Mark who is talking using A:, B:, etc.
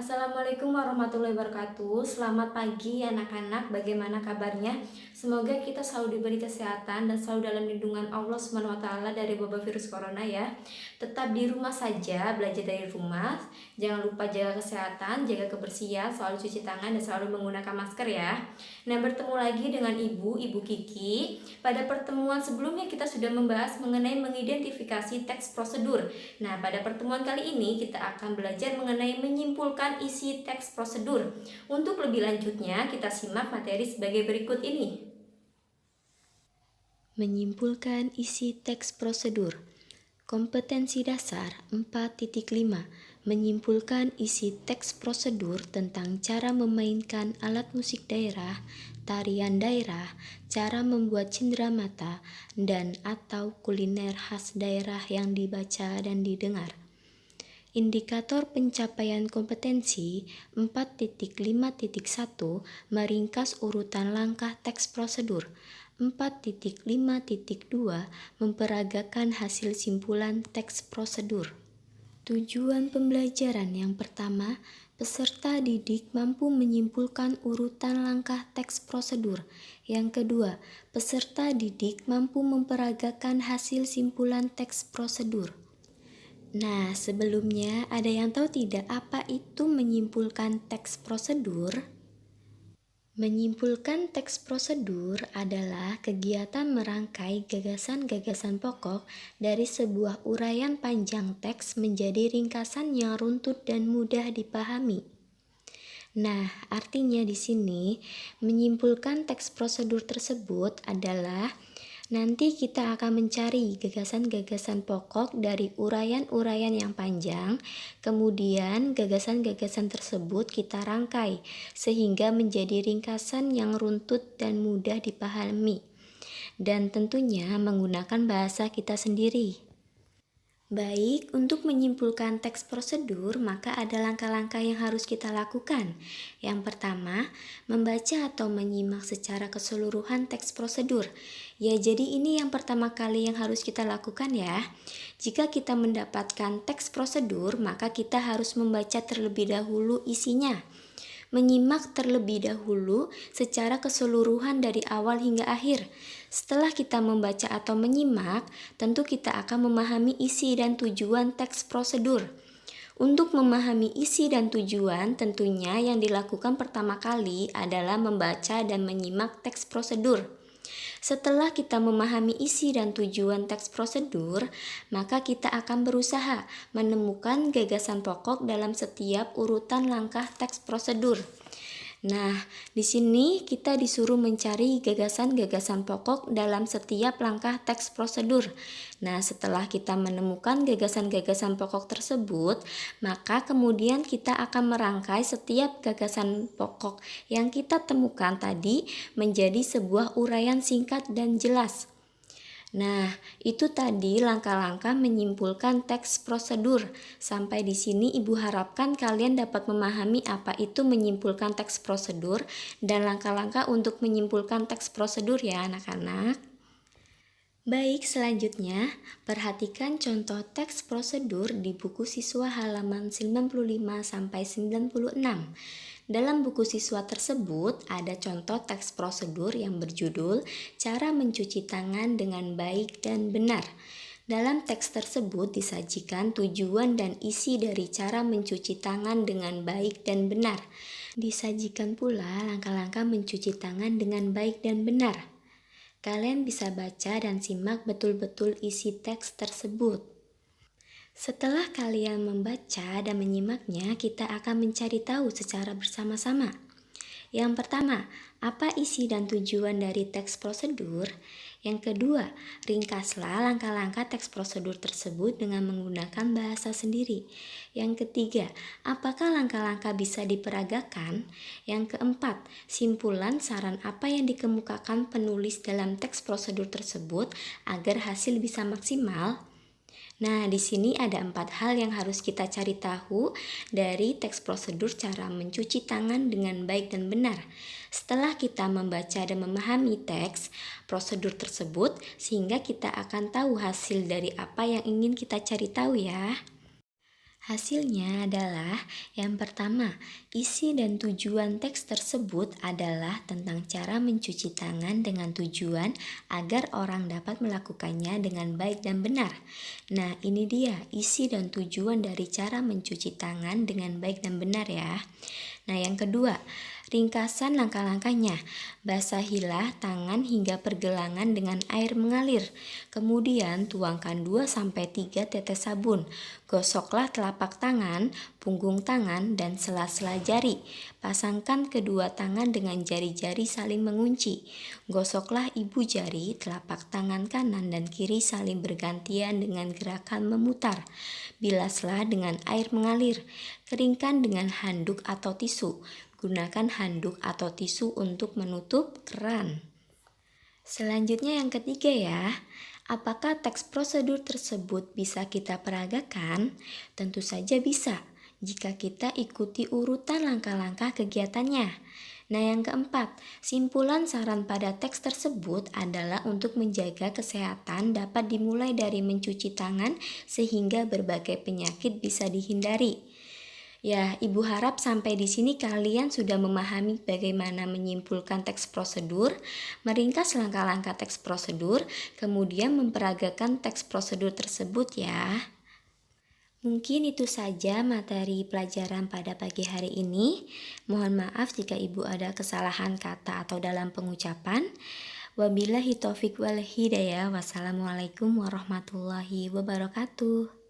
A: Assalamualaikum warahmatullahi wabarakatuh. Selamat pagi anak-anak, bagaimana kabarnya? Semoga kita selalu diberi kesehatan dan selalu dalam lindungan Allah Subhanahu wa taala dari wabah virus corona ya. Tetap di rumah saja, belajar dari rumah. Jangan lupa jaga kesehatan, jaga kebersihan, selalu cuci tangan dan selalu menggunakan masker ya. Nah, bertemu lagi dengan Ibu Kiki. Pada pertemuan sebelumnya kita sudah membahas mengenai mengidentifikasi teks prosedur. Nah, pada pertemuan kali ini kita akan belajar mengenai menyimpulkan isi teks prosedur. Untuk lebih lanjutnya, kita simak materi sebagai berikut ini.
B: Menyimpulkan isi teks prosedur. Kompetensi dasar 4.5. Menyimpulkan isi teks prosedur tentang cara memainkan alat musik daerah, tarian daerah, cara membuat cenderamata, dan atau kuliner khas daerah yang dibaca dan didengar. Indikator pencapaian kompetensi 4.5.1 meringkas urutan langkah teks prosedur. 4.5.2 memperagakan hasil simpulan teks prosedur. Tujuan pembelajaran yang pertama, peserta didik mampu menyimpulkan urutan langkah teks prosedur. Yang kedua, peserta didik mampu memperagakan hasil simpulan teks prosedur. Nah, sebelumnya ada yang tahu tidak apa itu menyimpulkan teks prosedur? Menyimpulkan teks prosedur adalah kegiatan merangkai gagasan-gagasan pokok dari sebuah uraian panjang teks menjadi ringkasan yang runtut dan mudah dipahami. Nah, artinya di sini menyimpulkan teks prosedur tersebut adalah nanti kita akan mencari gagasan-gagasan pokok dari uraian-uraian yang panjang, kemudian gagasan-gagasan tersebut kita rangkai sehingga menjadi ringkasan yang runtut dan mudah dipahami. Dan tentunya menggunakan bahasa kita sendiri. Baik, untuk menyimpulkan teks prosedur, maka ada langkah-langkah yang harus kita lakukan. Yang pertama, membaca atau menyimak secara keseluruhan teks prosedur. Ya, jadi ini yang pertama kali yang harus kita lakukan ya. Jika kita mendapatkan teks prosedur, maka kita harus membaca terlebih dahulu isinya. Menyimak terlebih dahulu secara keseluruhan dari awal hingga akhir. Setelah kita membaca atau menyimak, tentu kita akan memahami isi dan tujuan teks prosedur. Untuk memahami isi dan tujuan, tentunya yang dilakukan pertama kali adalah membaca dan menyimak teks prosedur. Setelah kita memahami isi dan tujuan teks prosedur, maka kita akan berusaha menemukan gagasan pokok dalam setiap urutan langkah teks prosedur. Nah, di sini kita disuruh mencari gagasan-gagasan pokok dalam setiap langkah teks prosedur. Nah, setelah kita menemukan gagasan-gagasan pokok tersebut, maka kemudian kita akan merangkai setiap gagasan pokok yang kita temukan tadi menjadi sebuah uraian singkat dan jelas. Nah, itu tadi langkah-langkah menyimpulkan teks prosedur. Sampai di sini Ibu harapkan kalian dapat memahami apa itu menyimpulkan teks prosedur dan langkah-langkah untuk menyimpulkan teks prosedur ya anak-anak. Baik, selanjutnya perhatikan contoh teks prosedur di buku siswa halaman 95 sampai 96. Dalam buku siswa tersebut ada contoh teks prosedur yang berjudul Cara Mencuci Tangan dengan Baik dan Benar. Dalam teks tersebut disajikan tujuan dan isi dari cara mencuci tangan dengan baik dan benar. Disajikan pula langkah-langkah mencuci tangan dengan baik dan benar. Kalian bisa baca dan simak betul-betul isi teks tersebut. Setelah kalian membaca dan menyimaknya, kita akan mencari tahu secara bersama-sama. Yang pertama, apa isi dan tujuan dari teks prosedur? Yang kedua, ringkaslah langkah-langkah teks prosedur tersebut dengan menggunakan bahasa sendiri. Yang ketiga, apakah langkah-langkah bisa diperagakan? Yang keempat, simpulan saran apa yang dikemukakan penulis dalam teks prosedur tersebut agar hasil bisa maksimal? Nah, di sini ada 4 hal yang harus kita cari tahu dari teks prosedur cara mencuci tangan dengan baik dan benar. Setelah kita membaca dan memahami teks prosedur tersebut, sehingga kita akan tahu hasil dari apa yang ingin kita cari tahu ya. Hasilnya adalah yang pertama, isi dan tujuan teks tersebut adalah tentang cara mencuci tangan dengan tujuan agar orang dapat melakukannya dengan baik dan benar. Nah, ini dia isi dan tujuan dari cara mencuci tangan dengan baik dan benar ya. Nah, yang kedua, ringkasan langkah-langkahnya. Basahilah tangan hingga pergelangan dengan air mengalir. Kemudian tuangkan 2-3 tetes sabun. Gosoklah telapak tangan, punggung tangan, dan sela-sela jari. Pasangkan kedua tangan dengan jari-jari saling mengunci. Gosoklah ibu jari, telapak tangan kanan dan kiri saling bergantian dengan gerakan memutar. Bilaslah dengan air mengalir. Keringkan dengan handuk atau tisu. Gunakan handuk atau tisu untuk menutup keran. Selanjutnya yang ketiga ya. Apakah teks prosedur tersebut bisa kita peragakan? Tentu saja bisa, jika kita ikuti urutan langkah-langkah kegiatannya. Nah, yang keempat, simpulan saran pada teks tersebut adalah untuk menjaga kesehatan dapat dimulai dari mencuci tangan sehingga berbagai penyakit bisa dihindari. Ya, Ibu harap sampai di sini kalian sudah memahami bagaimana menyimpulkan teks prosedur, meringkas langkah-langkah teks prosedur, kemudian memperagakan teks prosedur tersebut ya. Mungkin itu saja materi pelajaran pada pagi hari ini. Mohon maaf jika Ibu ada kesalahan kata atau dalam pengucapan. Wabillahi taufiq wal hidayah. Wassalamualaikum warahmatullahi wabarakatuh.